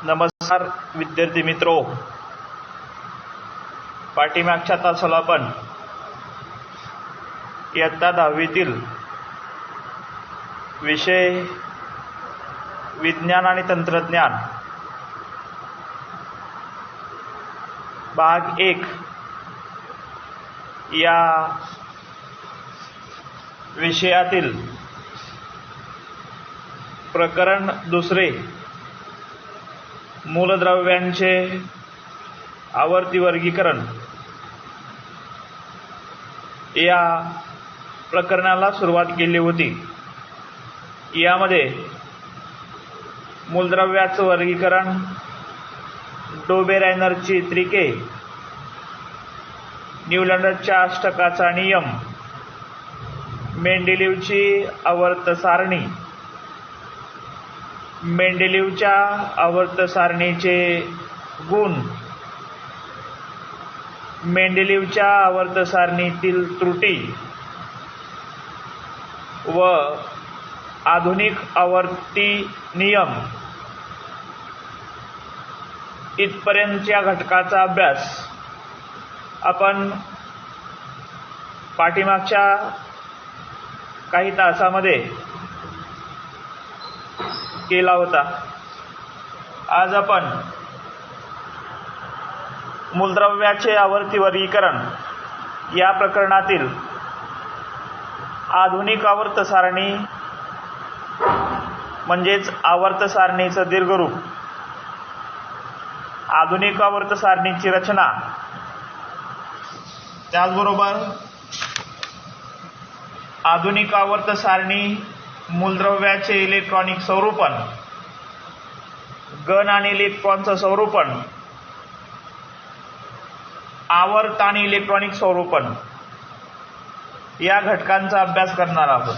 नमस्कार विद्यार्थी मित्रो, पाठीमागच्या तासाला आपण इयत्ता 10वीतील विषय विज्ञान आणि तंत्रज्ञान भाग 1 या विषयातील प्रकरण 2 मूलद्रव्यांचे आवर्ती वर्गीकरण या प्रकरणाला सुरुवात केली होती। यामध्ये मूलद्रव्याचं वर्गीकरण, डोबेरायनरची त्रिके, न्यूलंडच्या अष्टकाचा नियम, मेंडेलीवची आवर्त सारणी, मेंडेलीवच्या आवर्त सारणीचे गुण, मेंडेलीवच्या आवर्त सारणीतील त्रुटी व आधुनिक आवर्ती नियम इथपर्यंतच्या घटकाचा अभ्यास आपण पाठीमागच्या काही तासामध्ये केला होता। आज आपण मूलद्रव्याचे आवर्ती वर्गीकरण या प्रकरणातील आधुनिक आवर्त सारणी म्हणजेच आवर्त सारणीचं दीर्घरूप, आधुनिक आवर्त सारणीची रचना, त्याचबरोबर आधुनिक आवर्त सारणी मूलद्रव्याचे इलेक्ट्रॉनिक स्वरूपन, गण आणि इलेक्ट्रॉनचं स्वरूपन, आवर्त आणि इलेक्ट्रॉनिक स्वरूपन या घटकांचा अभ्यास करणार आहोत।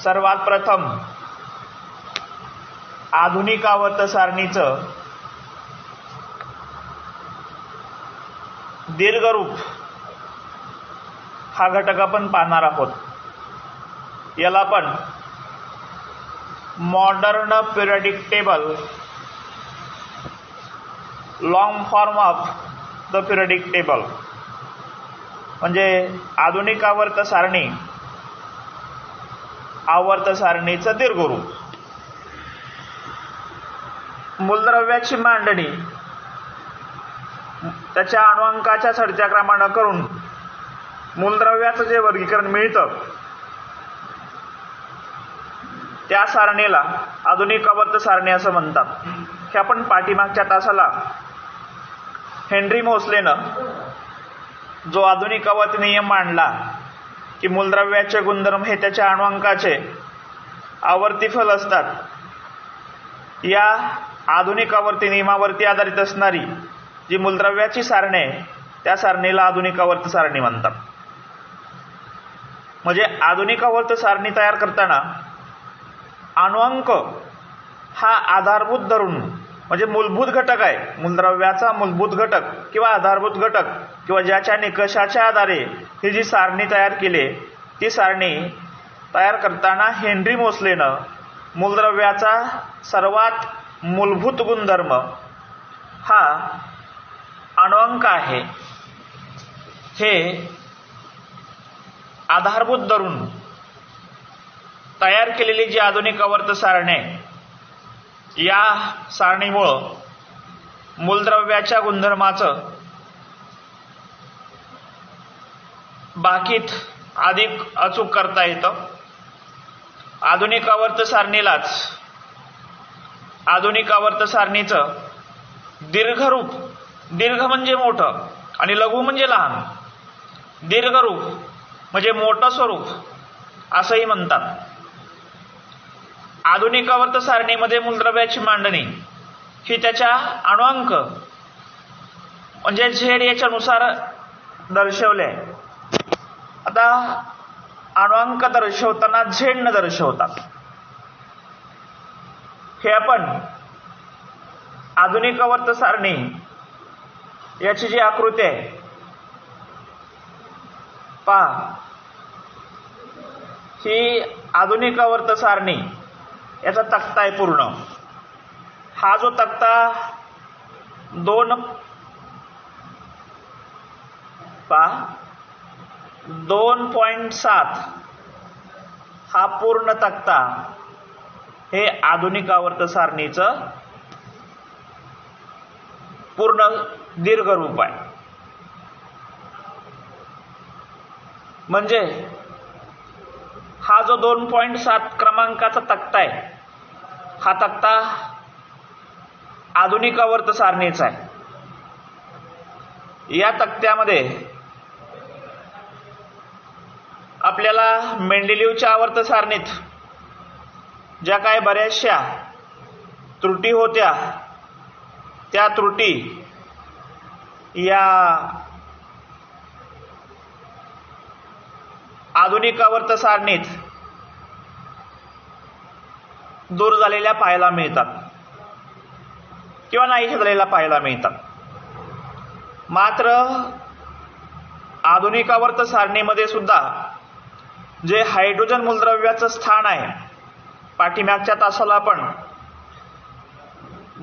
सर्वात प्रथम आधुनिक आवर्त सारणीचं दीर्घरूप हा घटक आपण पाहणार आहोत। याला आपण modern periodic table, long form of the periodic table म्हणजे आधुनिक आवर्त सारणी, आवर्त सारणीचं दीर्घरूप। मूलद्रव्याची मांडणी त्याच्या अणुअंकाच्या चढत्या क्रमानं करून मूलद्रव्याचं जे वर्गीकरण मिळतं त्या सारणीला आधुनिक आवर्त सारणी असं म्हणतात। हे आपण पाठीमागच्या तासाला हेनरी मोसलेनं जो आधुनिक आवर्त नियम मांडला की मूलद्रव्याचे गुणधर्म हे त्याच्या अणुअंकाचे आवर्तीफल असतात, या आधुनिक आवर्ती नियमावरती आधारित असणारी जी मूलद्रव्याची सारणी आहे त्या सारणीला आधुनिक आवर्त सारणी म्हणतात। म्हणजे आधुनिक आवर्त सारणी तयार करताना अणुअंक हा आधारभूत धरून, म्हणजे मूलभूत घटक आहे, मूलद्रव्याचा मूलभूत घटक किंवा आधारभूत घटक किंवा ज्याच्या निकषाच्या आधारे ही जी सारणी तयार केली ती सारणी तयार करताना हेनरी मोसलेनं मूलद्रव्याचा सर्वात मूलभूत गुणधर्म हा अणुअंक आहे हे आधारभूत धरून तयार केलेली जी आधुनिक आवर्त सारणी आहे या सारणीमुळं मूलद्रव्याच्या गुणधर्माचं बाकीत अधिक अचूक करता येतं। आधुनिक आवर्त सारणीलाच आधुनिक आवर्त सारणीचं दीर्घरूप, दीर्घ म्हणजे मोठं आणि लघु म्हणजे लहान, दीर्घरूप म्हणजे मोठं स्वरूप असंही म्हणतात। आधुनिक आवर्त सारणीमध्ये मूलद्रव्याची मांडणी ही त्याच्या अणुअंक म्हणजे झेड याच्यानुसार दर्शवले। आता अणुअंक दर्शवताना झेडनं दर्शवतात। हे आपण आधुनिक आवर्त सारणी याची जी आकृती आहे पहा, ही आधुनिक आवर्त सारणी याचा तक्ता आहे पूर्ण। हा जो तक्ता 2.7 हा पूर्ण तक्ता हे आधुनिक आवर्त सारणीचं पूर्ण दीर्घ रूप आहे. म्हणजे हा जो 2.7 क्रमांकाचा तक्ता आहे हा तक्ता आधुनिक आवर्त सारणीचा आहे. या तक्त्यामध्ये आपल्याला मेंडेलिव्हच्या आवर्त सारणीत ज्या काही बऱ्याचशा त्रुटी होत्या त्या त्रुटी या आधुनिक आवर्त सारणीत दूर झालेल्या पाहायला मिळतात किंवा नाही झालेल्या पाहायला मिळतात. मात्र आधुनिक आवर्त सारणीमध्ये सुद्धा जे हायड्रोजन मूलद्रव्याचं स्थान आहे, पाठीमागच्या तासाला आपण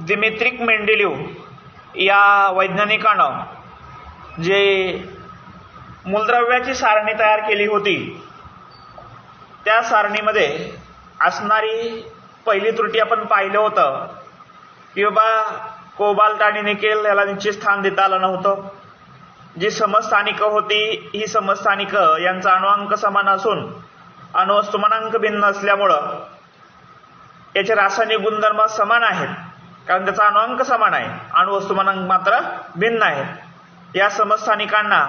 दिमित्रिक मेंडेलिव्ह या वैज्ञानिकानं जे मूलद्रव्याची सारणी तयार केली होती त्या सारणीमध्ये असणारी पहिली त्रुटी आपण पाहिलं होतं की बाबा कोबाल्ट आणि निकेल याला निश्चित स्थान देता आलं नव्हतं. जी समस्थानिकं होती ही समस्थानिकं यांचा अणुअंक समान असून अणुवस्तुमानांक भिन्न असल्यामुळं याचे रासायनिक गुणधर्म समान आहेत, कारण त्याचा अणुअंक समान आहे, अणुवस्तुमानांक मात्र भिन्न आहेत. या समस्थानिकांना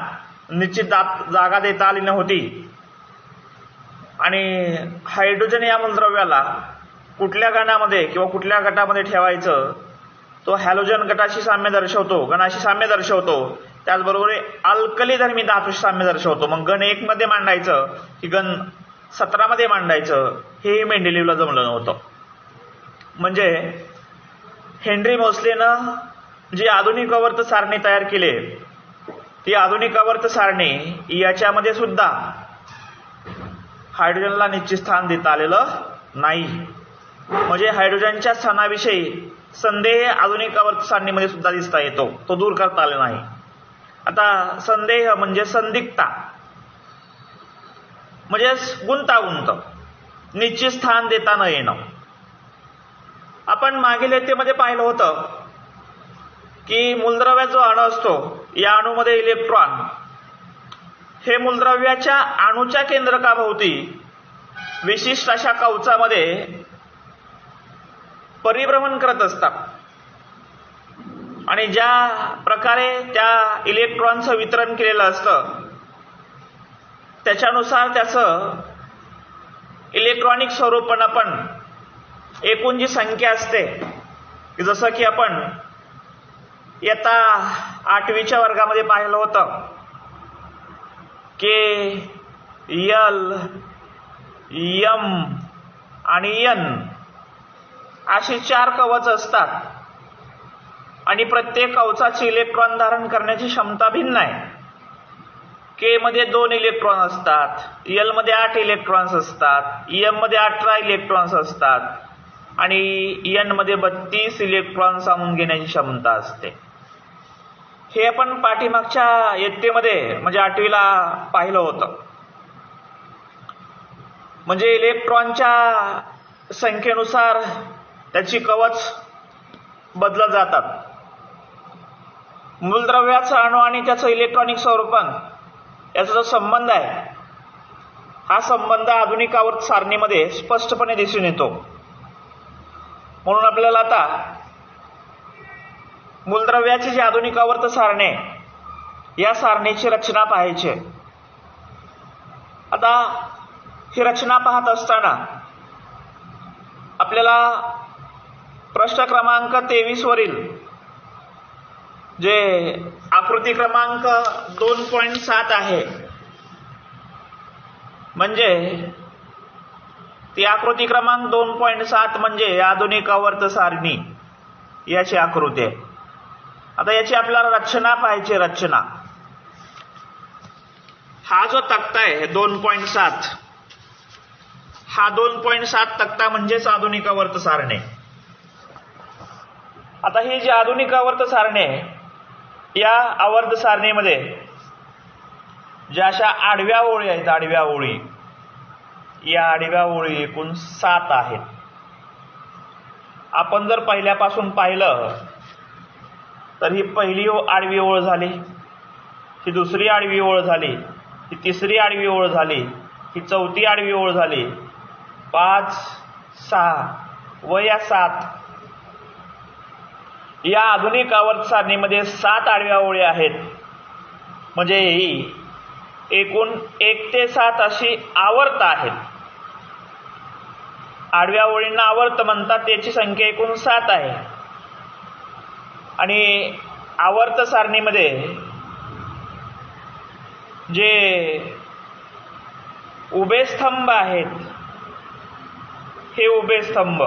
निश्चित जागा देता आली नव्हती आणि हायड्रोजन या मूलद्रव्याला कुठल्या गणामध्ये किंवा कुठल्या गटामध्ये ठेवायचं तो हॅलोजन गटाशी साम्य दर्शवतो, गणाशी साम्य दर्शवतो, त्याचबरोबर अल्कली धर्मी धातूशी साम्य दर्शवतो. मग गण 1 मध्ये मांडायचं की गण 17 मध्ये मांडायचं हे मेंडेलिव्हला जमलं नव्हतं. म्हणजे हेनरी मोसलेनं जी आधुनिक आवर्त सारणी तयार केली ती आधुनिक आवर्त सारणी याच्यामध्ये सुद्धा हायड्रोजनला निश्चित स्थान देता आलेलं नाही. म्हणजे हायड्रोजनच्या स्थानाविषयी संदेह आधुनिक आवर्त सारणीमध्ये सुद्धा दिसता येतो, तो दूर करता आला नाही. आता संदेह म्हणजे संदिग्धता, म्हणजे गुंतागुंत, निश्चित स्थान देता न येणं. आपण मागील इयत्तेमध्ये पाहिलं होतं की मूलद्रव्याचा जो अणू असतो या अणूमध्ये इलेक्ट्रॉन हे मूलद्रव्याच्या अणूच्या केंद्रकाभोवती विशिष्ट अशा कवचामध्ये परिभ्रमण करत असतात आणि ज्या प्रकारे त्या इलेक्ट्रॉनचं वितरण केलेलं असतं त्याच्यानुसार त्याचं इलेक्ट्रॉनिक स्वरूपण आपण एकूण जी संख्या असते, जसं की आपण इयत्ता 8वीच्या वर्गामध्ये पाहिलं होतं की L, M आणि N अशी 4 कवच असतात आणि प्रत्येक कवचाची इलेक्ट्रॉन धारण करण्याची क्षमता भिन्न आहे. K मध्ये 2 इलेक्ट्रॉन असतात, L मध्ये 8 इलेक्ट्रॉन्स असतात, M मध्ये 18 इलेक्ट्रॉन्स असतात आणि N मध्ये 32 इलेक्ट्रॉन सामावून घेण्याची क्षमता असते. हे आपण पाठीमागच्या इयत्तेमध्ये म्हणजे 8वीला पाहिलं होतं. म्हणजे इलेक्ट्रॉनच्या संख्येनुसार त्याची कवच बदलत जातात. मूलद्रव्याचा अणू आणि त्याचं इलेक्ट्रॉनिक स्वरूपण याचा जो संबंध आहे हा संबंध आधुनिक आवर्त सारणीमध्ये स्पष्टपणे दिसून येतो. म्हणून आपल्याला आता मूलद्रव्याची जी आधुनिक आवर्त सारणी या सारणीची रचना पाहायची. आता ही रचना पाहत असताना आपल्याला प्रश्न क्रमांक 23 वरील जे आकृती क्रमांक 2.7 आहे म्हणजे ती आकृती क्रमांक 2.7 म्हणजे आधुनिक आवर्त सारणी याची आकृती आहे. आता याची आपल्याला रचना पाहायची. रचना हा जो तक्ता आहे 2.7 हा 2.7 तक्ता म्हणजेच आधुनिक आवर्त सारणी. आता ही जी आधुनिक आवर्त सारणी आहे, या आवर्त सारणीमध्ये ज्या अशा आडव्या ओळी आहेत, आडव्या ओळी, या आडव्या ओळी एकूण 7 आहेत. आपण जर पहिल्यापासून पाहिलं तर ही पहिली आडवी ओळ झाली, ही दुसरी आडवी ओळ झाली, ही तिसरी आडवी ओळ झाली, ही चौथी आडवी ओळ झाली, 5, 6 व या 7. या आधुनिक आवर्त सारणीमध्ये 7 आडव्या ओळी आहेत. म्हणजे ही एकूण 1 ते 7 अशी आवर्त आहेत. आडव्या ओळींना आवर्त म्हणतात. त्याची संख्या एकूण 7 आहे. आणि आवर्त सारणीमध्ये जे उभे स्तंभ आहेत, हे उभे स्तंभ,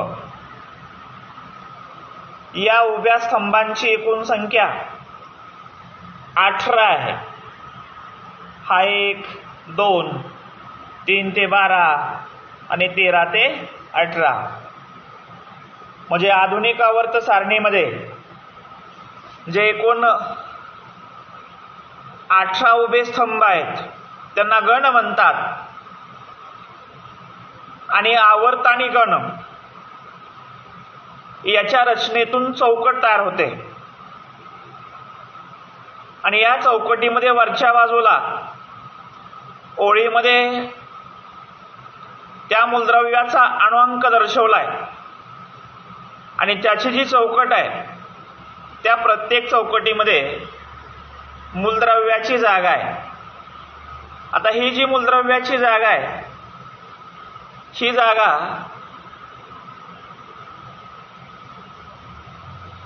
या उभ्या स्तंभांची एकूण संख्या 18 आहे. हा 1, 2, 3 ते 12 आणि 13 ते 18. म्हणजे आधुनिक आवर्त सारणीमध्ये जे एकूण 18 उभे स्तंभ आहेत त्यांना गण म्हणतात. आणि आवर्त आणि गण याच्या रचनेतून चौकट तयार होते. आणि या चौकटीमध्ये वरच्या बाजूला ओळीमध्ये त्या मूलद्रव्याचा अणुअंक दर्शवलाय. आणि त्याची जी चौकट आहे त्या प्रत्येक चौकटीमध्ये मूलद्रव्याची जागा आहे. आता ही जी मूलद्रव्याची जागा आहे, ही जागा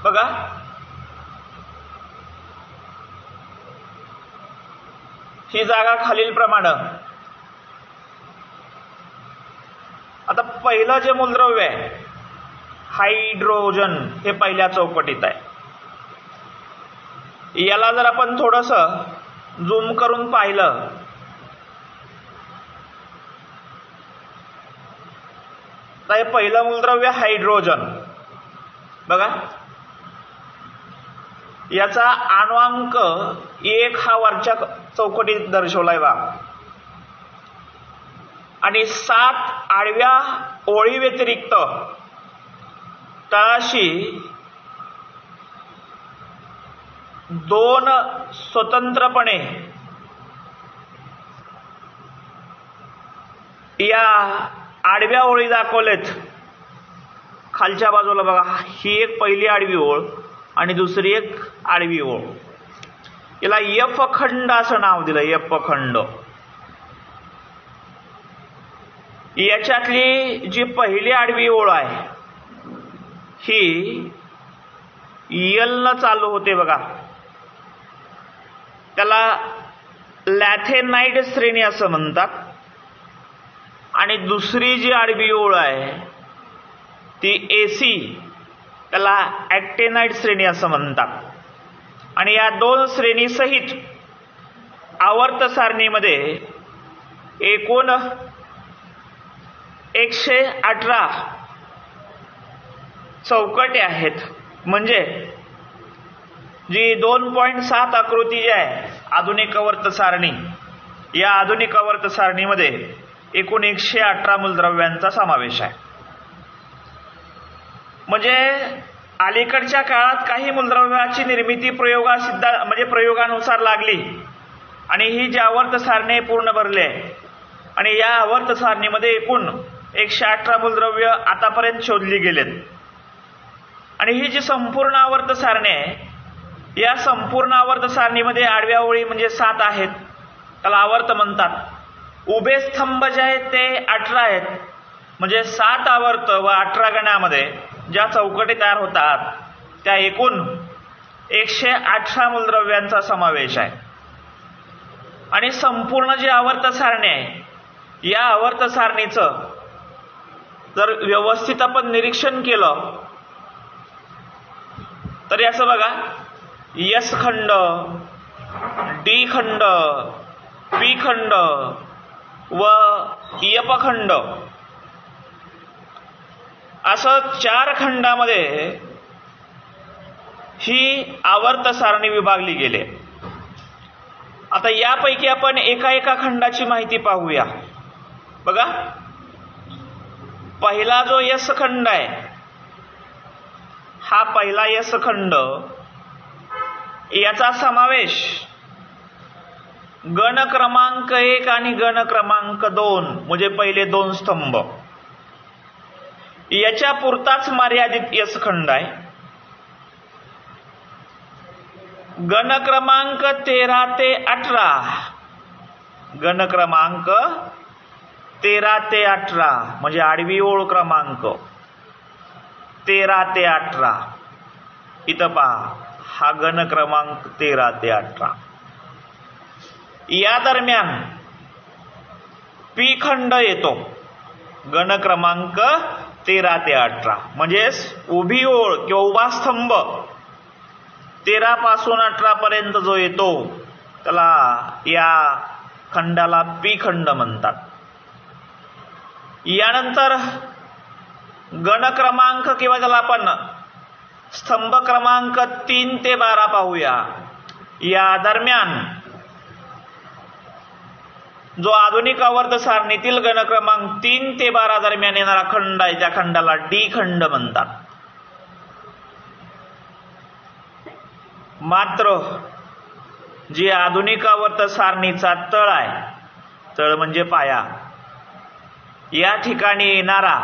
बघा, ही जागा खालीलप्रमाणे. आता पहिलं जे मूलद्रव्य आहे हायड्रोजन, हे पहिल्या चौकटीत आहे. याला जर आपण थोडंसं झूम करून पाहिलं तर हे पहिलं मूलद्रव्य हायड्रोजन बघा, याचा अणुअंक 1 हा वरच्या चौकटीत दर्शवलाय बा. आणि 7 आडव्या ओळी व्यतिरिक्त तळाशी 2 स्वतंत्रपणे या आडव्या ओळी दाखवलेत. खालच्या बाजूला बघा, ही एक पहिली आडवी ओळ आणि दुसरी एक आडवी ओळ. याला एफ खंड असं नाव दिलं, एफ खंड. याच्यातली जी पहिली आडवी ओळ आहे ही यल न चालू होते बघा, त्याला लॅथेनाइड श्रेणी असं म्हणतात. आणि दुसरी जी आडवी ओळ आहे ती एसी, त्याला ॲक्टेनाइड श्रेणी असं म्हणतात. आणि या 2 श्रेणी सहित आवर्त सारणीमध्ये एकूण 118 चौकटे आहेत. म्हणजे जी 2.7 आकृती जी आहे आधुनिक आवर्त सारणी, या आधुनिक आवर्त सारणीमध्ये एकूण 118 मूलद्रव्यांचा समावेश आहे. म्हणजे अलीकडच्या काळात काही मूलद्रव्याची निर्मिती प्रयोगानुसार लागली आणि ही जी आवर्त सारणी पूर्ण भरली आहे. आणि या आवर्त सारणीमध्ये एकूण 118 मूलद्रव्य आतापर्यंत शोधली गेलेत. आणि ही जी संपूर्ण आवर्त सारणी आहे, या संपूर्ण आवर्त सारणीमध्ये आडव्या ओळी म्हणजे 7 आहेत, त्याला आवर्त म्हणतात. उभे स्तंभ जे आहेत ते 18 आहेत. म्हणजे 7 आवर्त व 18 गणामध्ये ज्या चौकटी तयार होतात त्या एकूण 118 मूलद्रव्यांचा समावेश आहे. आणि संपूर्ण जी आवर्त सारणी आहे, या आवर्त सारणीचं जर व्यवस्थित आपण निरीक्षण केलं तर असं बघा, एस खंड, डी खंड, पी खंड व एफ खंड असं 4 खंडामध्ये ही आवर्त सारणी विभागली गेली. आता यापैकी आपण एका एका खंडाची माहिती पाहूया. बघा, पहिला जो यस खंड आहे, हा पहिला यस खंड, याचा समावेश गण क्रमांक 1 आणि गण क्रमांक 2 म्हणजे पहिले 2 स्तंभ याच्या पुरताच मर्यादित यस खंड आहे. गण क्रमांक 13 ते 18, गण क्रमांक 13 ते 18 म्हणजे आडवी ओळ क्रमांक 13 ते 18. इथं पहा, हा गण क्रमांक 13 ते 18. या दरम्यान पी खंड येतो, गण क्रमांक 13 ते 18 म्हणजेच उभी ओळ किंवा उभा स्तंभ 13 पासून 18 पर्यंत जो येतो त्याला या खंडाला पी खंड म्हणतात. यानंतर गण क्रमांक किंवा ज्याला आपण स्तंभ क्रमांक 3 ते 12 पाहूया. या दरम्यान जो आधुनिक आवर्त सारणीतील गण क्रमांक 3 ते 12 दरम्यान येणारा खंड आहे त्या खंडाला डी खंड म्हणतात. मात्र जी आधुनिक आवर्त सारणीचा तळ आहे, तळ म्हणजे पाया, या ठिकाणी येणारा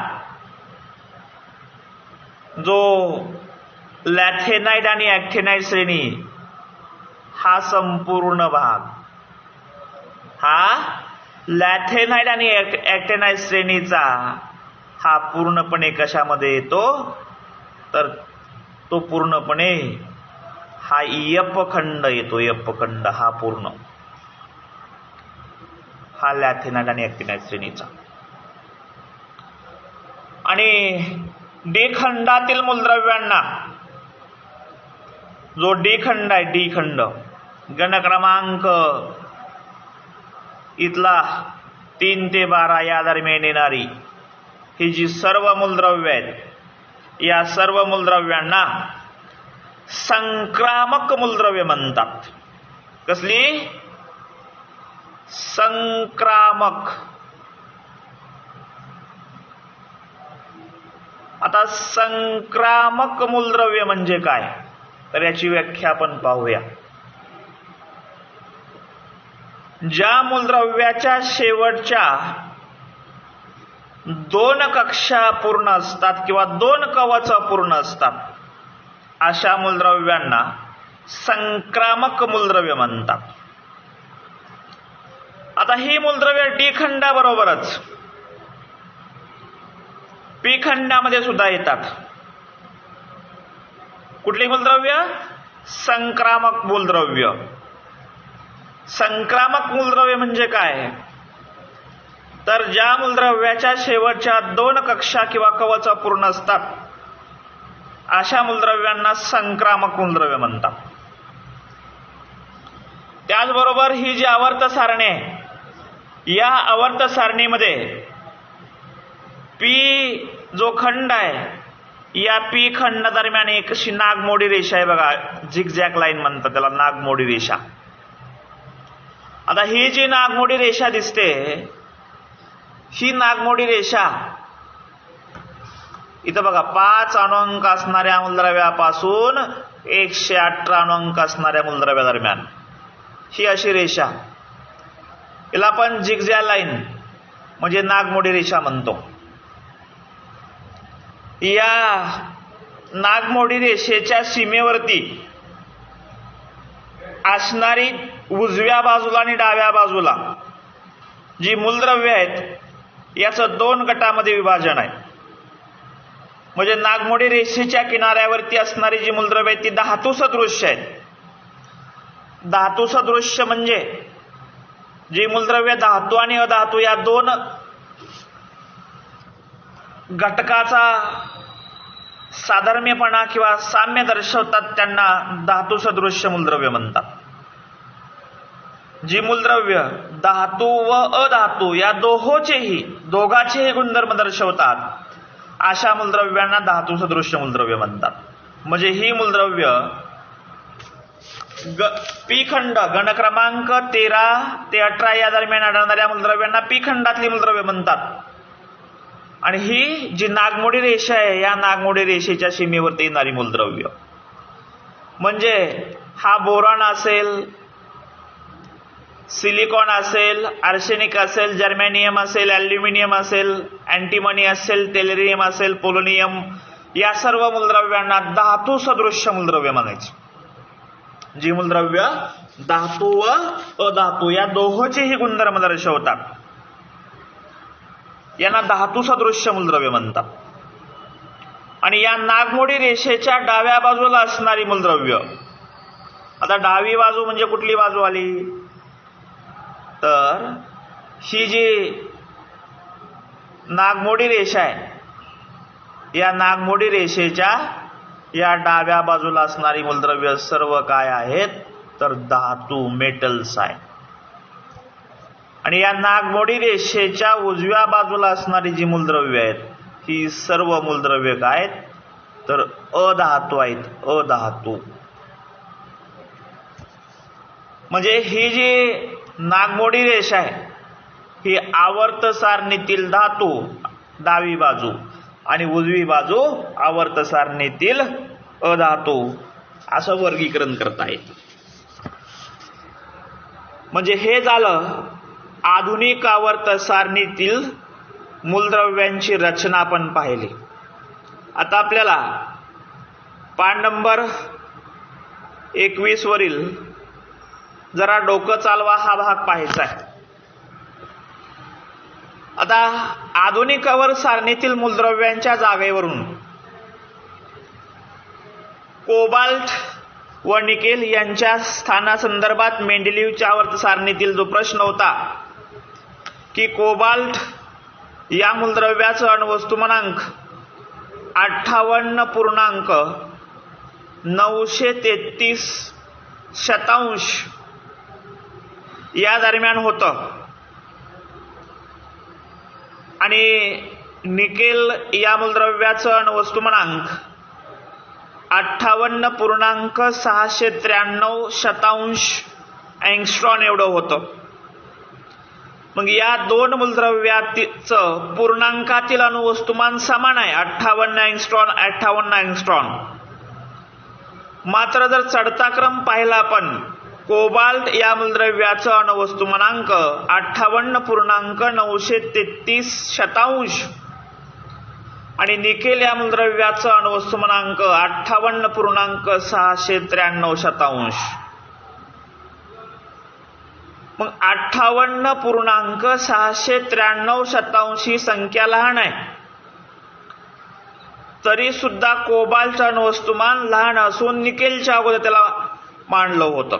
जो लॅथेनाइड आणि ॲक्टिनाइड श्रेणी, हा संपूर्ण भाग, हा लॅथेनाइड आणि ॲक्टिनाइड श्रेणीचा हा पूर्णपणे कशामध्ये येतो तर तो पूर्णपणे हा यप खंड येतो. यप खंड हा पूर्ण हा लॅथेनाइड आणि ॲक्टिनाइड श्रेणीचा. आणि डी खंडातील मूलद्रव्यांना जो डी खंड आहे, डी खंड गण क्रमांक इथला 3 ते 12 या दरम्यान येणारी ही जी सर्व मूलद्रव्ये आहेत, या सर्व मूलद्रव्यांना संक्रामक मूलद्रव्य म्हणतात. कसली? संक्रामक. आता संक्रामक मूलद्रव्य म्हणजे काय तर याची व्याख्या आपण पाहूया. ज्या मूलद्रव्याच्या शेवटच्या 2 कक्षा पूर्ण असतात किंवा 2 कवच पूर्ण असतात अशा मूलद्रव्यांना संक्रामक मूलद्रव्य म्हणतात. आता ही मूलद्रव्य डी खंडाबरोबरच पी खंडामध्ये सुद्धा येतात. कुठली मूलद्रव्य? संक्रामक मूलद्रव्य. संक्रामक मूलद्रव्य म्हणजे काय तर ज्या मूलद्रव्याच्या शेवटच्या 2 कक्षा किंवा कवच पूर्ण असतात अशा मूलद्रव्यांना संक्रामक मूलद्रव्य म्हणतात. त्याचबरोबर ही जी आवर्त सारणी आहे, या आवर्त सारणीमध्ये पी जो खंड आहे, या पी खंड दरम्यान एक अशी नागमोडी रेषा आहे बघा, झिगझॅग लाईन म्हणतात त्याला, नागमोडी रेषा. आता ही जी नागमोडी रेषा दिसते, ही नागमोडी रेषा इथं बघा 5 अणुअंक असणाऱ्या मूलद्रव्यापासून 118 अणुअंक असणाऱ्या मूलद्रव्या दरम्यान ही अशी रेषा, याला आपण झिगझॅग लाईन म्हणजे नागमोडी रेषा म्हणतो. या नागमोडी रेषेच्या सीमेवरती असणारी उजव्या बाजूला आणि डाव्या बाजूला जी मूलद्रव्य आहेत याचं 2 गटामध्ये विभाजन आहे. म्हणजे नागमोडी रेषेच्या किनाऱ्यावरती असणारी जी मूलद्रव्य आहेत ती धातू सदृश्य आहेत. धातू सदृश्य म्हणजे जी मूलद्रव्य धातू आणि अधातू या 2 घटकाचा साधर्म्यपणा किंवा साम्य दर्शवतात त्यांना धातू सदृश्य मूलद्रव्य म्हणतात. जी मूलद्रव्य धातू व अधातू या दोघाचेही गुणधर्म दर्शवतात अशा मूलद्रव्यांना धातू सदृश्य मूलद्रव्य म्हणतात. म्हणजे ही मूलद्रव्य पी खंड गण क्रमांक 13 ते 18 या दरम्यान आढळणाऱ्या मूलद्रव्यांना पी खंडातली मूलद्रव्ये म्हणतात. आणि ही जी नागमोडी रेषा आहे या नागमोडी रेषेच्या सीमेवरती येणारी मूलद्रव्य म्हणजे हा बोरॉन असेल, सिलिकॉन असेल, आर्सेनिक असेल, जर्मेनियम असेल, ॲल्युमिनियम असेल, अँटीमनी असेल, टेलेरियम असेल, पोलोनियम, या सर्व मूलद्रव्यांना धातू सदृश्य मूलद्रव्य म्हणायचे. जी मूलद्रव्य धातू व अधातू या दोहोचेही गुणधर्म दर्शवतात यांना धातू सदृश्य मूलद्रव्य म्हणतात. आणि या नागमोडी रेषेच्या डाव्या बाजूला असणारी मूलद्रव्य, आता डावी बाजू म्हणजे कुठली बाजू आली तर ही जी नागमोडी रेषा आहे या नागमोडी रेषेच्या या डाव्या बाजूला असणारी मूलद्रव्य सर्व काय आहेत तर धातू, मेटल्स आहे. आणि या नागमोडी रेषेच्या उजव्या बाजूला असणारी जी मूलद्रव्य आहेत ही सर्व मूलद्रव्य काय आहेत तर अधातू आहेत, अधातू. म्हणजे ही जी नागमोडी रेषा आहे ही आवर्त सारणीतील धातू डावी बाजू आणि उजवी बाजू आवर्त सारणीतील अधातू असं वर्गीकरण करता येतं. म्हणजे हे झालं आधुनिक आवर्त सारणीतील मूलद्रव्यांची रचना आपण पाहिली. आता आपल्याला पान नंबर 21 वरील जरा डोकं चालवा हा भाग पाहायचा आहे. आता आधुनिक आवर्त सारणीतील मूलद्रव्यांच्या जागेवरून कोबाल्ट व निकेल यांच्या स्थानासंदर्भात मेंडेलीवच्या आवर्त सारणीतील जो प्रश्न होता की कोबाल्ट या मूलद्रव्याचं अणुवस्तुमानांक 58.933 या दरम्यान होतं आणि निकेल या मूलद्रव्याचं अणुवस्तुमानांक 58.693 अँगस्ट्रॉम एवढं होतं. मग या दोन मूलद्रव्याचं पूर्णांकातील अणुवस्तुमान समान आहे 58 अँगस्ट्रॉम. मात्र जर चढता क्रम पाहिला आपण कोबाल्ट या मूलद्रव्याचं अणुवस्तुमानांक 58.933 आणि निकेल या मूलद्रव्याचं अणुवस्तुमानांक 58.693. मग 58.693 ही संख्या लहान आहे तरी सुद्धा कोबाल्टचं अणुवस्तुमान लहान असून निकेलच्या अगोदर त्याला मांडलं होतं.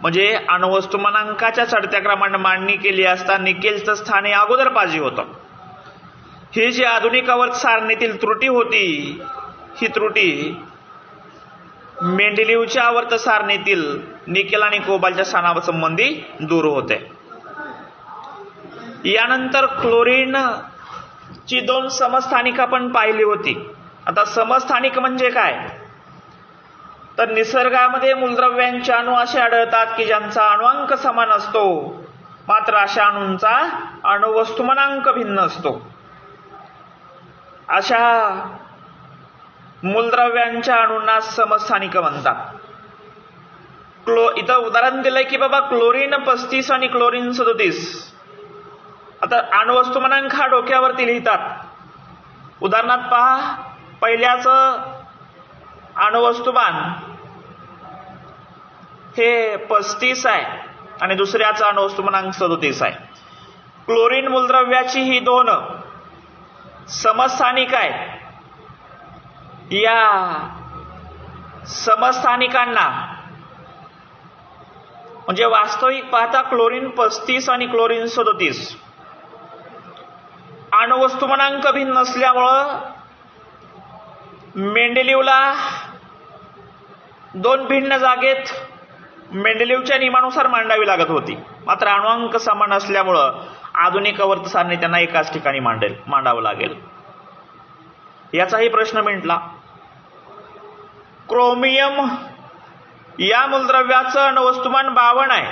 म्हणजे अणुवस्तुमानांकाच्या चढत्या क्रमाने मांडणी केली असता निकेलचं स्थान हे अगोदर पाहिजे होतं. ही जी आधुनिक आवर्त सारणीतील त्रुटी होती ही त्रुटी मेंडेलीवच्या आवर्त सारणीतील निकेल आणि कोबाल्टच्या स्थानासंबंधी दूर होते. यानंतर क्लोरीन ची दोन समस्थानिक आपण पाहिली होती. आता समस्थानिक म्हणजे काय तर निसर्गामध्ये मूलद्रव्यांचे अणू असे आढळतात की ज्यांचा अणुअंक समान असतो मात्र अशा अणूंचा अणुवस्तुमानांक भिन्न असतो. अशा मूलद्रव्यांच्या अणूंना समस्थानिक म्हणतात. इथं उदाहरण दिलंय की बाबा क्लोरीन 35 आणि क्लोरीन 37. आता अणुवस्तुमानांक हा डोक्यावरती लिहितात. उदाहरणात पहा पहिल्याचं अणुवस्तुमान हे 35 आहे आणि दुसऱ्याचं अणुवस्तुमानांक 37 आहे. क्लोरीन मूलद्रव्याची ही दोन समस्थानिक आहे. या समस्थानिकांना म्हणजे वास्तविक पाहता क्लोरीन 35 आणि क्लोरीन 37 अणुवस्तुमानांक भिन्न असल्यामुळं मेंडेलीवला दोन भिन्न जागेत मेंडेलीवच्या नियमानुसार मांडावी लागत होती. मात्र अणुअंक समान असल्यामुळं आधुनिक आवर्त सारणी त्यांना एकाच ठिकाणी मांडावं लागेल. याचाही प्रश्न मिटला. क्रोमियम या मूलद्रव्याचं अणुवस्तुमान 52 आहे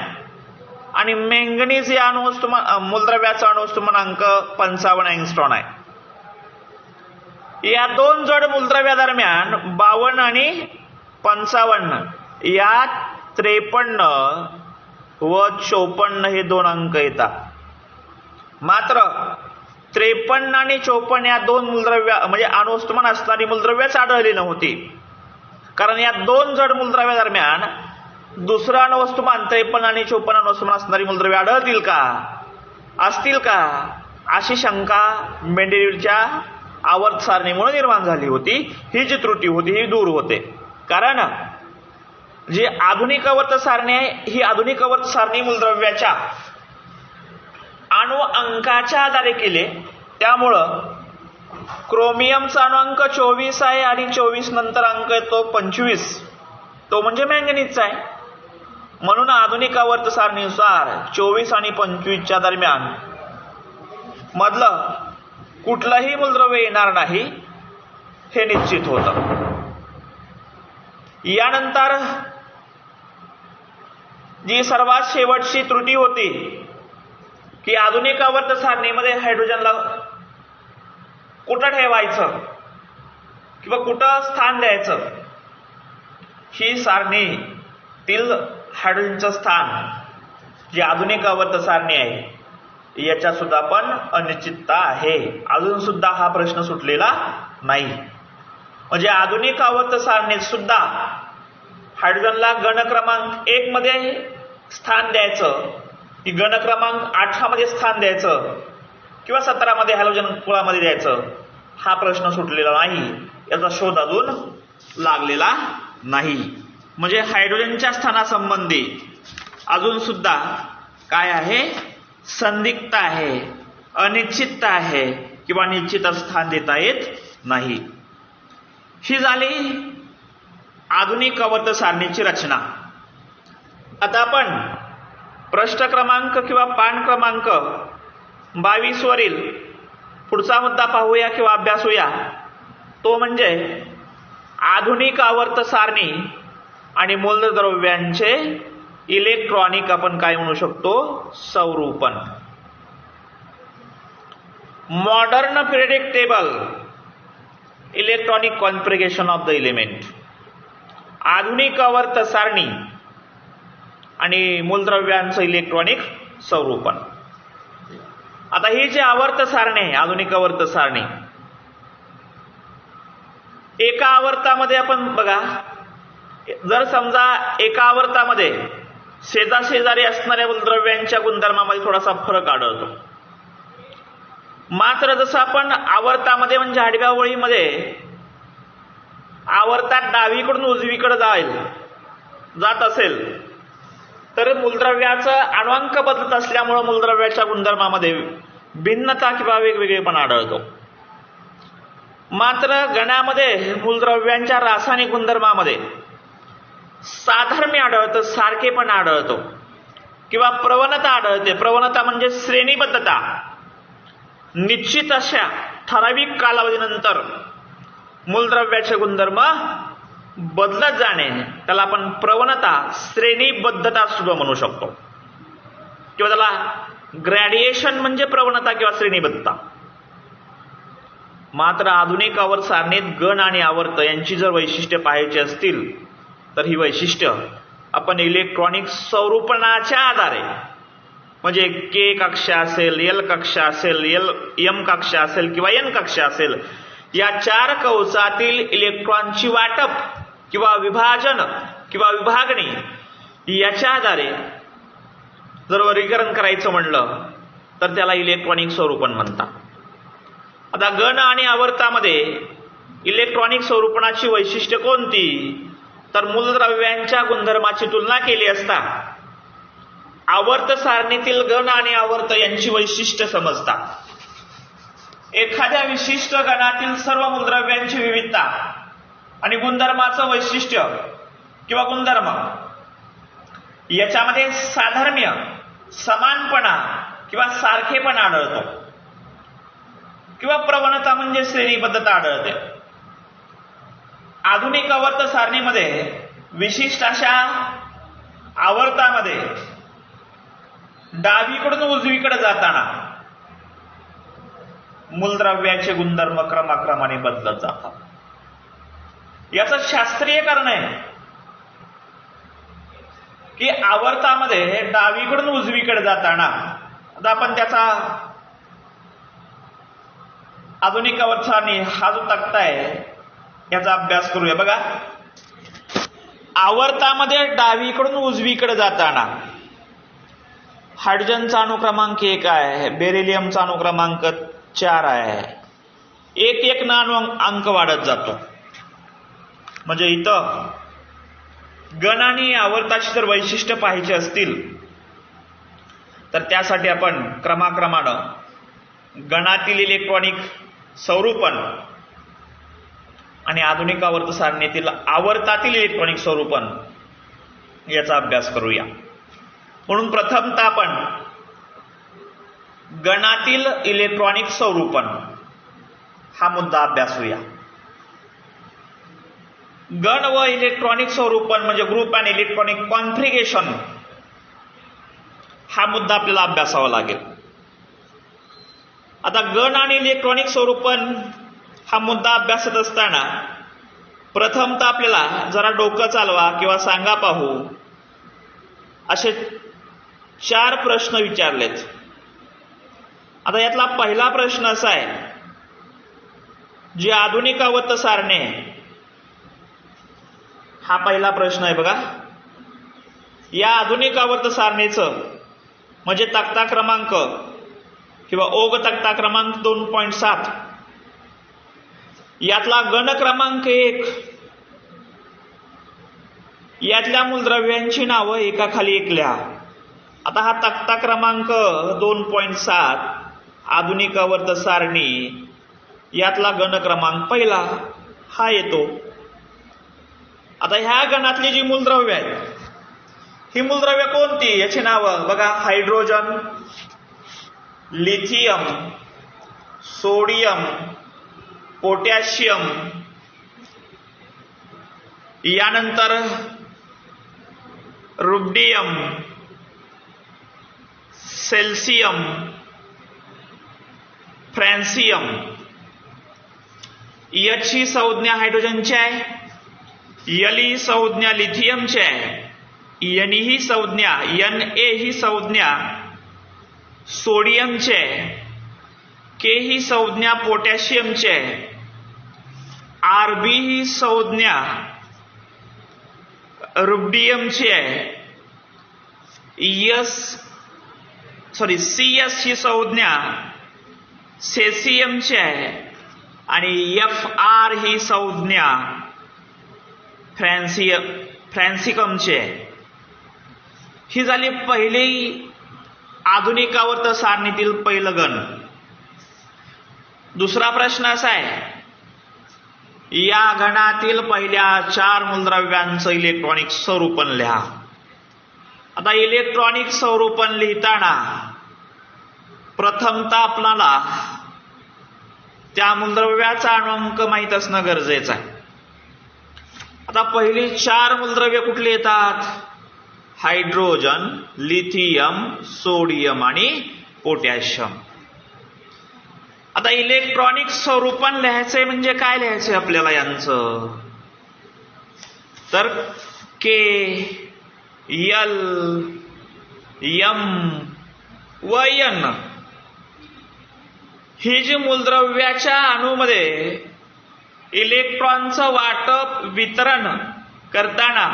आणि मॅंगनीज या मूलद्रव्याचं अणुवस्तुमानांक 55 अँगस्ट्रॉन आहे. या दोन जड मूलद्रव्यादरम्यान 52 आणि 55 या 53 व 54 हे दोन अंक येतात. मात्र 53 आणि 54 या दोन मूलद्रव्या म्हणजे अणुवस्तुमान असणारी मूलद्रव्यच आढळली नव्हती. कारण या दोन जड मूलद्रव्यादरम्यान दुसरं अणुवस्तुमान 53 आणि 54 अणुवस्तुमान असणारी मूलद्रव्ये आढळतील का, असतील का, अशी शंका मेंडेलिव्हच्या आवर्त सारणीमुळे निर्माण झाली होती. ही जी त्रुटी होती ही दूर होते. कारण जी आधुनिक आवर्त सारणी आहे ही आधुनिक आवर्त सारणी मूलद्रव्याच्या अणु अंकाच्या आधारे केले. त्यामुळं क्रोमियमचा अणुअंक 24 आहे आणि 24 नंतर अंक येतो 25, तो म्हणजे मॅंगनीजचा आहे. म्हणून आधुनिक आवर्त सारणीनुसार 24 आणि 25च्या दरम्यान मधलं कुठलंही मूलद्रव्य येणार नाही हे निश्चित होतं. यानंतर जी सर्वात शेवटची त्रुटी होती की आधुनिक आवर्त सारणीमध्ये हायड्रोजनला कुठं ठेवायचं किंवा कुठं स्थान द्यायचं, ही सारणीतील हायड्रोजनचं स्थान जी आधुनिक आवर्त सारणी आहे याच्या सुद्धा पण अनिश्चितता आहे. अजून सुद्धा हा प्रश्न सुटलेला नाही. म्हणजे आधुनिक आवर्त सारणीत सुद्धा हायड्रोजनला गण क्रमांक 1 मध्ये स्थान द्यायचं की गण क्रमांक 8 मध्ये स्थान द्यायचं किंवा 17 मध्ये हायड्रोजन कुळामध्ये द्यायचं, हा प्रश्न सुटलेला नाही. याचा शोध अजून लागलेला नाही. म्हणजे हायड्रोजनच्या स्थानासंबंधी अजून सुद्धा काय आहे, संदिग्धता आहे, अनिश्चितता आहे किंवा निश्चित स्थान देता येत नाही. ही झाली आधुनिक आवर्त सारणीची रचना. आता आपण पृष्ठ क्रमांक किंवा पान क्रमांक 22 वरील पुढचा मुद्दा पाहूया किंवा अभ्यासूया. तो म्हणजे आधुनिक आवर्त सारणी आणि मूलद्रव्यांचे इलेक्ट्रॉनिक आपण काय म्हणू शकतो, स्वरूपन. Modern periodic table electronic configuration of the element. आधुनिक आवर्त सारणी आणि मूलद्रव्यांचं इलेक्ट्रॉनिक स्वरूपन. आता ही जी आवर्त सारणी आहे आधुनिक आवर्त सारणी, एका आवर्तामध्ये आपण बघा, जर समजा एका आवर्तामध्ये शेजारी असणाऱ्या मूलद्रव्यांच्या गुणधर्मामध्ये थोडासा फरक आढळतो. मात्र जसं आपण आवर्तामध्ये म्हणजे आडव्या ओळीमध्ये आवर्तात डावीकडून उजवीकडे जात असेल तर मूलद्रव्याचं अणुअंक बदलत असल्यामुळे मूलद्रव्याच्या गुणधर्मामध्ये भिन्नता किंवा वेगवेगळेपणा आढळतो. मात्र गणामध्ये मूलद्रव्यांच्या रासायनिक गुणधर्मामध्ये साधर्म्य आढळतं, सारखेपणा आढळतो किंवा प्रवणता आढळते. प्रवणता म्हणजे श्रेणीबद्धता. निश्चित अशा ठराविक कालावधीनंतर मूलद्रव्याचे गुणधर्म बदलत जाणे त्याला आपण प्रवणता, श्रेणीबद्धता सुद्धा म्हणू शकतो किंवा त्याला ग्रॅडिएशन म्हणजे प्रवणता किंवा श्रेणीबद्धता. मात्र आधुनिक आवर्त सारणीत गण आणि आवर्त यांची जर वैशिष्ट्ये पाहायची असतील तर ही वैशिष्ट्य आपण इलेक्ट्रॉनिक स्वरूपनाच्या आधारे म्हणजे के कक्षा असेल, एल कक्षा असेल, एम कक्षा असेल किंवा एन कक्षा असेल, या 4 कवचातील इलेक्ट्रॉनची वाटप किंवा विभाजन किंवा विभागणी याच्या आधारे जर वर्गीकरण करायचं म्हणलं तर त्याला इलेक्ट्रॉनिक स्वरूपन म्हणतात. आता गण आणि आवर्तामध्ये इलेक्ट्रॉनिक स्वरूपनाची वैशिष्ट्य कोणती, तर मूलद्रव्यांच्या गुणधर्माची तुलना केली असता आवर्त सारणीतील गण आणि आवर्त यांची वैशिष्ट्य समजतात. एखाद्या विशिष्ट गणातील सर्व मूलद्रव्यांची विविधता आणि गुणधर्माचं वैशिष्ट्य किंवा गुणधर्म याच्यामध्ये साधर्म्य, समानपणा किंवा सारखेपणा आढळतो किंवा प्रवणता म्हणजे श्रेणीबद्धता आढळते. आधुनिक आवर्त सारणीमध्ये विशिष्ट अशा आवर्तामध्ये डावीकडून उजवीकडे जाताना मूलद्रव्याचे गुणधर्म क्रमाक्रमाने बदलत जातात. याचं शास्त्रीय कारण आहे की आवर्तामध्ये डावीकडून उजवीकडे जाताना, आता आपण त्याचा आधुनिक अवस्थाने हा जो तक्ता आहे याचा अभ्यास करूया. बघा, आवर्तामध्ये डावीकडून उजवीकडे जाताना हायड्रोजनचा अणुक्रमांक 1 आहे, बेरिलियमचा अणुक्रमांक 4 आहे. एक एक अंक वाढत जातो. म्हणजे इथं गण आणि आवर्ताची जर वैशिष्ट्य पाहिजे असतील तर त्यासाठी आपण क्रमाक्रमानं गणातील इलेक्ट्रॉनिक स्वरूपन आणि आधुनिक आवर्त सारणीतील आवर्तातील इलेक्ट्रॉनिक स्वरूपन याचा अभ्यास करूया. म्हणून प्रथमतः आपण गणातील इलेक्ट्रॉनिक स्वरूपन हा मुद्दा अभ्यासूया. गण व इलेक्ट्रॉनिक स्वरूपन म्हणजे ग्रुप अँड इलेक्ट्रॉनिक कॉन्फिगरेशन हा मुद्दा आपल्याला अभ्यासावा लागेल. आता गण आणि इलेक्ट्रॉनिक स्वरूपन हा मुद्दा अभ्यासत असताना प्रथमतः आपल्याला जरा डोकं चालवा किंवा सांगा पाहू असे 4 प्रश्न विचारलेत. आता यातला पहिला प्रश्न असा आहे, जी आधुनिक आवर्त सारणी हा पहिला प्रश्न आहे. बघा, या आधुनिक आवर्त सारणीचं म्हणजे तक्ता क्रमांक किंवा ओघ तक्ता क्रमांक 2.7 यातला गण क्रमांक 1 यातल्या मूलद्रव्यांची नावं एकाखाली एक लिहा. आता हा तक्ता क्रमांक 2.7 आधुनिक आवर्त सारणी यातला गण क्रमांक पहिला हा येतो. आता ह्या गणातली जी मूलद्रव्य आहेत ही मूलद्रव्य कोणती याची नावं बघा, हायड्रोजन, लिथियम, सोडियम, पोटॅशियम, यानंतर रुबिडियम, सेल्सियम, फ्रॅन्सियम. एच ही संज्ञा हायड्रोजनची आहे, एल ही संज्ञा लिथियमची आहे, एन ही संज्ञा Na ही संज्ञा सोडियमची आहे, के ही संज्ञा पोटॅशियमची आहे, Rb ही संज्ञा रुबिडियमची आहे, CS ही संज्ञा सेसियमची आहे आणि Fr ही संज्ञा फ्रॅन्सिकमची आहे. ही झाली पहिली आधुनिक आवर्त सारणीतील पहिलं गण. दुसरा प्रश्न असा आहे, या गणातील पहिल्या 4 मूलद्रव्यांचं इलेक्ट्रॉनिक स्वरूपन लिहा. आता इलेक्ट्रॉनिक स्वरूपन लिहिताना प्रथमतः आपल्याला त्या मूलद्रव्याचा अणुअंक माहीत असणं गरजेचं आहे. आता पहिली 4 मूलद्रव्य कुठली येतात? हायड्रोजन, लिथियम, सोडियम आणि पोटॅशियम. आता इलेक्ट्रॉनिक स्वरूपन लिहायचंय म्हणजे काय लिहायचंय आपल्याला यांचं? तर के, एल, एम व एन ही जी मूलद्रव्याच्या अणूमध्ये इलेक्ट्रॉनचं वाटप वितरण करताना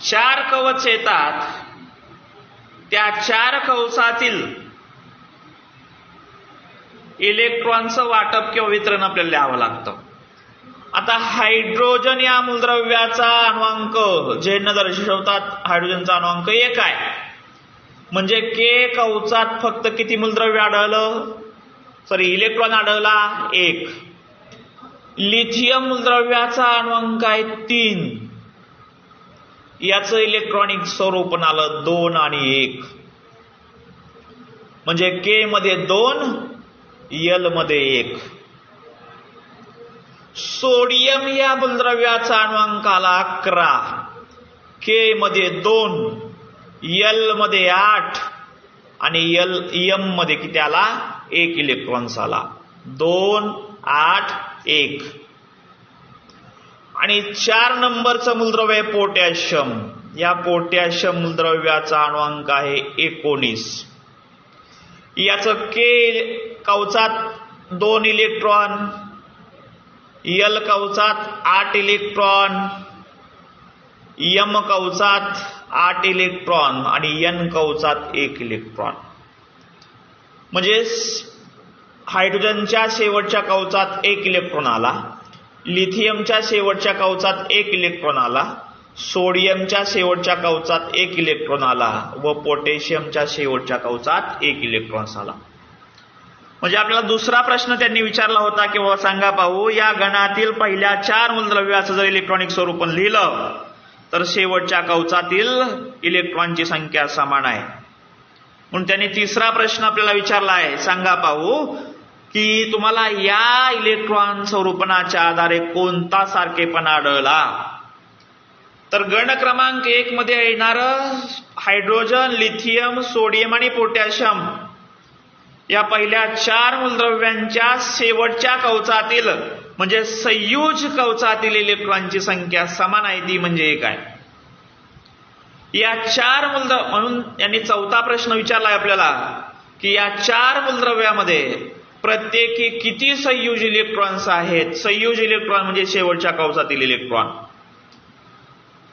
4 कवच येतात, त्या 4 कवचातील इलेक्ट्रॉनचं वाटप किंवा वितरण आपल्याला लिहावं लागतं. आता हायड्रोजन या मूलद्रव्याचा अणुअंक जे न दर्शवतात हायड्रोजनचा अणुअंक 1 आहे. म्हणजे के कवचात फक्त किती मूलद्रव्य आढळलं? इलेक्ट्रॉन आढळला 1. लिथियम मूलद्रव्याचा अणुअंक आहे 3. याचं इलेक्ट्रॉनिक स्वरूपन आलं 2 आणि 1. म्हणजे के मध्ये 2, एल मध्ये 1. सोडियम या मूलद्रव्याचा अणुअंक आला 11, के मध्ये 2, एल मध्ये 8 आणि एम मध्ये किती आला 1 इलेक्ट्रॉन्स आला. 2, 8, 1. आणि 4 नंबरचं मूलद्रव्य आहे पोटॅशियम. या पोटॅशियम मूलद्रव्याचा अणुअंक आहे 19. याचं के कवचात 2 इलेक्ट्रॉन, एल कवचात 8 इलेक्ट्रॉन, एम कवचात 8 इलेक्ट्रॉन आणि एन कवचात 1 इलेक्ट्रॉन. म्हणजे हायड्रोजनच्या शेवटच्या कवचात 1 इलेक्ट्रॉन आला, लिथियमच्या शेवटच्या कवचात 1 इलेक्ट्रॉन आला, सोडियमच्या शेवटच्या कवचात 1 इलेक्ट्रॉन आला व पोटॅशियमच्या शेवटच्या कवचात 1 इलेक्ट्रॉन आला. म्हणजे आपल्याला दुसरा प्रश्न त्यांनी विचारला होता की बाबा सांगा पाहू, या गणातील पहिल्या 4 मूलद्रव्याचं जर इलेक्ट्रॉनिक स्वरूपण लिहिलं तर शेवटच्या कवचातील इलेक्ट्रॉनची संख्या समान आहे. म्हणून त्यांनी तिसरा प्रश्न आपल्याला विचारला आहे, सांगा पाहू की तुम्हाला या इलेक्ट्रॉन स्वरूपणाच्या आधारे कोणता सारखेपणा आढळला. तर गण क्रमांक 1 मध्ये येणार हायड्रोजन, लिथियम, सोडियम आणि पोटॅशियम या पहिल्या 4 मूलद्रव्यांच्या शेवटच्या कवचातील म्हणजे संयुज कवचातील इलेक्ट्रॉनची संख्या समान आहे, ती म्हणजे 1 आहे. या 4 मूलद्रव्य म्हणून यांनी चौथा प्रश्न विचारलाय आपल्याला की या 4 मूलद्रव्यामध्ये प्रत्येकी किती संयुज इलेक्ट्रॉन्स आहेत. संयुज इलेक्ट्रॉन म्हणजे शेवटच्या कवचातील इलेक्ट्रॉन.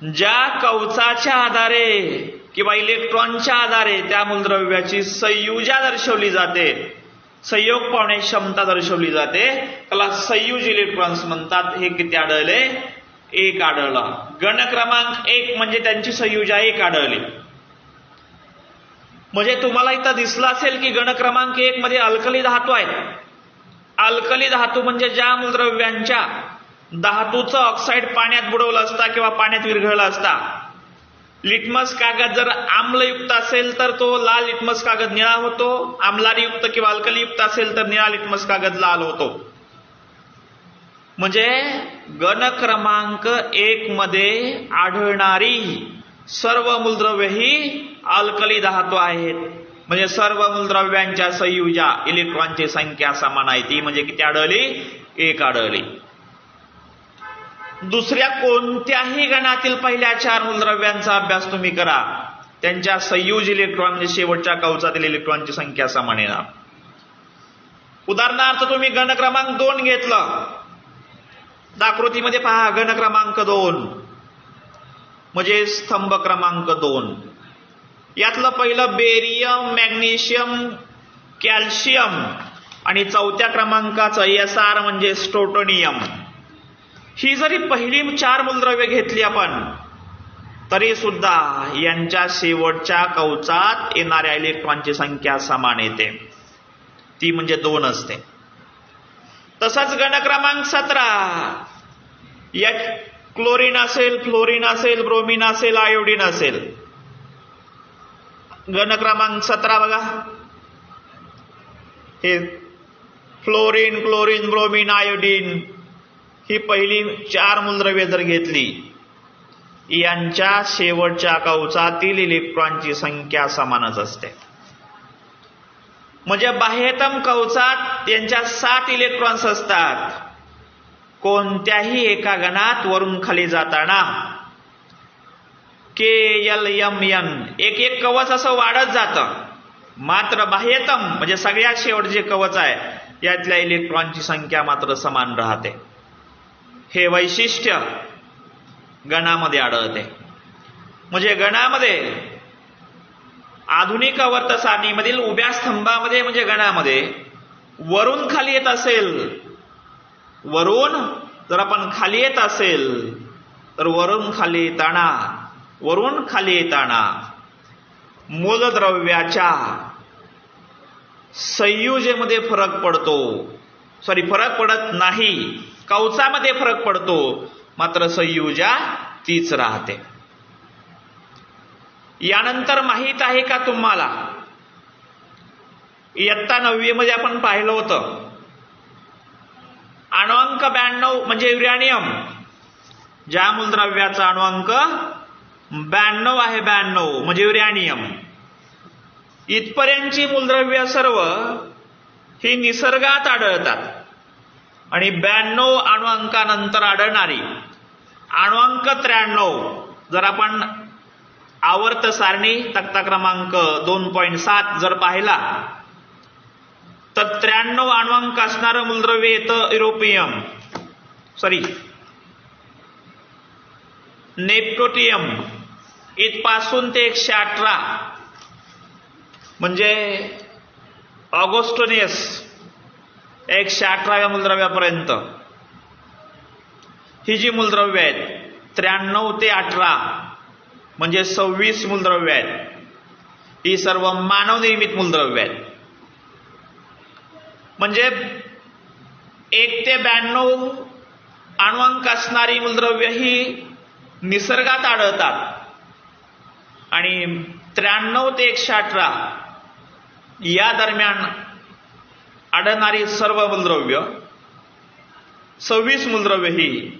ज्या कवचाच्या आधारे किंवा इलेक्ट्रॉनच्या आधारे त्या मूलद्रव्याची संयुजा दर्शवली जाते, संयोग पावण्याची क्षमता दर्शवली जाते, त्याला संयुज इलेक्ट्रॉन्स म्हणतात. हे किती आढळले 1 आढळलं. गण क्रमांक 1 म्हणजे त्यांची संयुजा 1 आढळली. म्हणजे तुम्हाला इथं दिसलं असेल की गण क्रमांक 1 मध्ये अल्कली धातू आहेत. अल्कली धातू म्हणजे ज्या मूलद्रव्यांच्या धातूचं ऑक्साईड पाण्यात बुडवलं असता किंवा पाण्यात विरघळला असता. लिटमस कागद जर आम्लयुक्त असेल तर तो लाल लिटमस कागद निळा होतो, आम्लायुक्त किंवा अल्कलीयुक्त असेल तर निळा लिटमस कागद लाल होतो. म्हणजे गण क्रमांक 1 मध्ये आढळणारी सर्व मूलद्रव्ये ही अल्कली धातू आहेत. म्हणजे सर्व मूलद्रव्यांच्या संयुजा इलेक्ट्रॉनची संख्या समान आहे, ती म्हणजे किती आढळली 1 आढळली. दुसऱ्या कोणत्याही गणातील पहिल्या 4 मूलद्रव्यांचा अभ्यास तुम्ही करा, त्यांच्या संयुज इलेक्ट्रॉन म्हणजे शेवटच्या कवचातील इलेक्ट्रॉनची संख्या समान येणार. उदाहरणार्थ तुम्ही गण क्रमांक 2 घेतलं, आकृतीमध्ये पहा गण क्रमांक 2 म्हणजे स्तंभ क्रमांक 2. यातलं पहिलं बेरियम, मॅग्नेशियम, कॅल्शियम आणि चौथ्या क्रमांकाचं SR म्हणजे स्ट्रोटोनियम. ही जरी पहिली 4 मूलद्रव्ये घेतली आपण तरी सुद्धा यांच्या शेवटच्या कवचात येणाऱ्या इलेक्ट्रॉनची संख्या समान येते, ती म्हणजे 2 असते. तसाच गण क्रमांक 17 यात क्लोरीन असेल, फ्लोरीन असेल, ब्रोमीन असेल, आयोडीन असेल. गण क्रमांक 17 बघा, हे फ्लोरीन, क्लोरीन, ब्रोमीन, आयोडीन ही पहिली 4 मूलद्रव्ये जर घेतली, यांच्या शेवटच्या कवचातील इलेक्ट्रॉनची संख्या समानच असते. म्हणजे बाह्यतम कवचात यांच्या 7 इलेक्ट्रॉन्स असतात. कोणत्याही एका गणात वरून खाली जाताना KLMN एक एक कवच असं वाढत जातं. मात्र बाह्यतम म्हणजे सगळ्यात शेवट जे कवच आहे यातल्या इलेक्ट्रॉनची संख्या मात्र समान राहते. हे वैशिष्ट्य गणामध्ये आढळते. म्हणजे गणामध्ये आधुनिक आवर्त सारणीमधील उभ्या स्तंभामध्ये म्हणजे गणामध्ये वरून खाली येत असेल, वरून जर आपण खाली येत असेल तर वरून खाली येताना मूलद्रव्याच्या संयुजेमध्ये फरक पडत नाही, कवचामध्ये फरक पडतो, मात्र संयुजा तीच राहते. यानंतर माहित आहे का तुम्हाला, इयत्ता 9वी मध्ये आपण पाहिलं होतं अणुअंक 92 म्हणजे युरॅनियम, ज्या मूलद्रव्याचा अणुअंक 92 आहे, 92 म्हणजे युरॅनियम. इथपर्यंतची मूलद्रव्य सर्व ही निसर्गात आढळतात आणि 92 अणुअंकानंतर आढळणारी अणुअंक 93 जर आपण आवर्त सारणी तक्ता क्रमांक 2.7 जर पाहिला तर 93 अणुअंक असणारं मूलद्रव्य येतं युरोपियम, नेप्टोटियम. इथपासून ते 118 म्हणजे ऑगस्टोनियस 118व्या मूलद्रव्यापर्यंत ही जी मूलद्रव्य आहेत 93 ते 18 म्हणजे 26 मूलद्रव्य आहेत. ही सर्व मानवनिर्मित मूलद्रव्य आहेत. म्हणजे 1 ते 92 अणुअंक असणारी मूलद्रव्य ही निसर्गात आढळतात आणि 93 ते 118 या दरम्यान आढळणारी सर्व मूलद्रव्य 26 मूलद्रव्य ही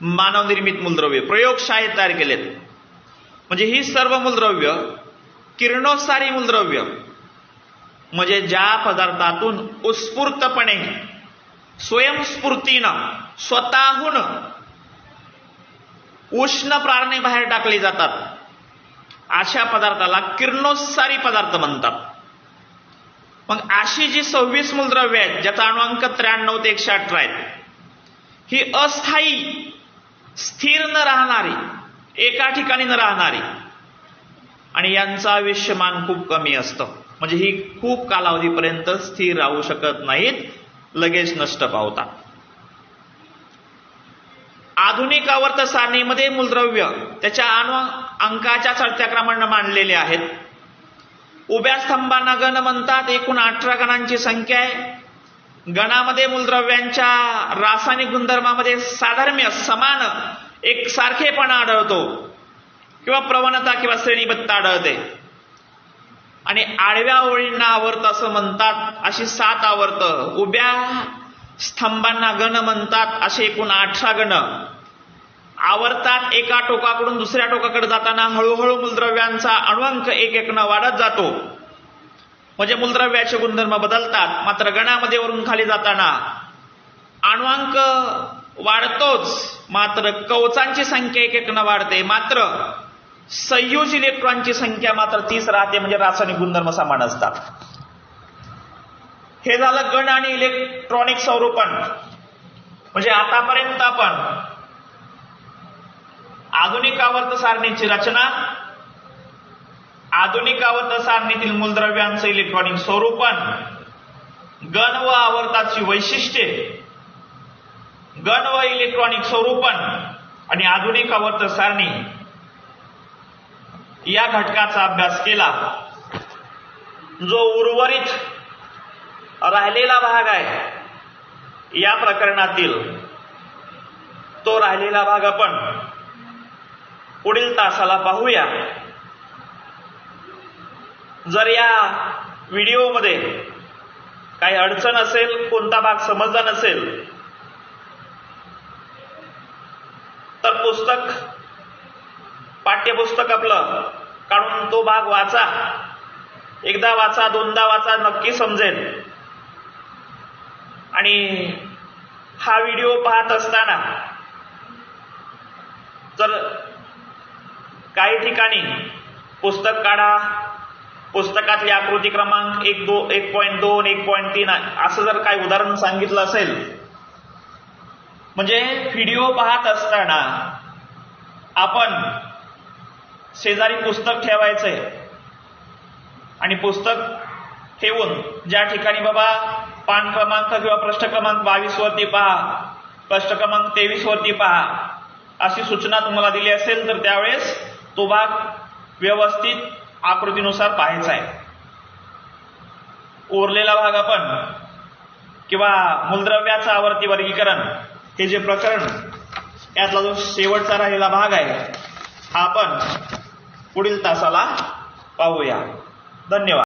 मानवनिर्मित मूलद्रव्य प्रयोगशाळेत तयार केलेत. म्हणजे ही सर्व मूलद्रव्य किरणोत्सारी मूलद्रव्य, म्हणजे ज्या पदार्थातून उत्स्फूर्तपणे स्वयंस्फूर्तीनं स्वतःहून उष्ण प्रारणे बाहेर टाकली जातात, अशा पदार्थाला किरणोत्सारी पदार्थ म्हणतात. मग अशी जी 26 मूलद्रव्य आहेत ज्याचा अणुअंक 93 ते 118 आहेत, ही अस्थायी, स्थिर न राहणारी, एका ठिकाणी न राहणारी आणि यांचं आयुष्यमान खूप कमी असतं. म्हणजे ही खूप कालावधीपर्यंत स्थिर राहू शकत नाहीत, लगेच नष्ट पावतात. आधुनिक आवर्त सारणीमध्ये मूलद्रव्य त्याच्या अंकाच्या चढत्या क्रमाने मांडलेले आहेत. उभ्या स्तंभांना गण म्हणतात. एकूण 18 गणांची संख्या आहे. गणामध्ये मूलद्रव्यांच्या रासायनिक गुणधर्मामध्ये साधर्म्य, समान, एकसारखेपणा आढळतो किंवा प्रवणता किंवा श्रेणीबद्धता आढळते. आणि आडव्या ओळींना आवर्त असं म्हणतात. अशी 7 आवर्त. उभ्या स्तंभांना गण म्हणतात. असे एकूण 18 गण आवर्तात. एका टोकाकडून दुसऱ्या टोकाकडे जाताना हळूहळू मूलद्रव्यांचा अणुअंक एक वाढत जातो. म्हणजे मूलद्रव्याचे गुणधर्म बदलतात. मात्र गणामध्ये वरून खाली जाताना अणुअंक वाढतोच, मात्र कवचांची संख्या एक वाढते. मात्र संयुज इलेक्ट्रॉनची संख्या मात्र 30 राहते. म्हणजे रासायनिक गुणधर्म समान असतात. हे झालं गण आणि इलेक्ट्रॉनिक स्वरूपण. म्हणजे आतापर्यंत आपण आधुनिक आवर्त सारणीची रचना, आधुनिक आवर्त सारणीतील मूलद्रव्यांचं इलेक्ट्रॉनिक स्वरूपण, गण व आवर्ताची वैशिष्ट्ये, गण व इलेक्ट्रॉनिक स्वरूपण आणि आधुनिक आवर्त सारणी या घटकाचा अभ्यास केला. जो उर्वरित राहिलेला भाग आहे या प्रकरणातील, तो राहिलेला भाग आपण पुढील तासाला पाहूया. जर या व्हिडिओमध्ये काही अडचण असेल, कोणता भाग समजला नसेल, तर पुस्तक, पाठ्यपुस्तक आपलं काढून तो भाग वाचा. एकदा वाचा, दोनदा वाचा, नक्की समजेल. आणि हा व्हिडिओ पाहत असताना जर काही ठिकाणी पुस्तक काढा, पुस्तकातली आकृती क्रमांक 1.2, 1.3 असं जर काही उदाहरण सांगितलं असेल, म्हणजे व्हिडिओ पाहत असताना आपण शेजारी पुस्तक ठेवायचंय आणि पुस्तक ठेवून ज्या ठिकाणी बाबा पान क्रमांक किंवा पृष्ठ क्रमांक 22 वरती पहा, पृष्ठ क्रमांक 23 वरती पहा, अशी सूचना तुम्हाला दिली असेल तर त्यावेळेस तो भाग व्यवस्थित आकृतीनुसार पाहायचा आहे. उरलेला भाग आपण किंवा मूलद्रव्याचं आवर्ती वर्गीकरण हे जे प्रकरण, यातला जो शेवटचा राहिलेला भाग आहे हा आपण पुढील तासाला पाहूया. धन्यवाद.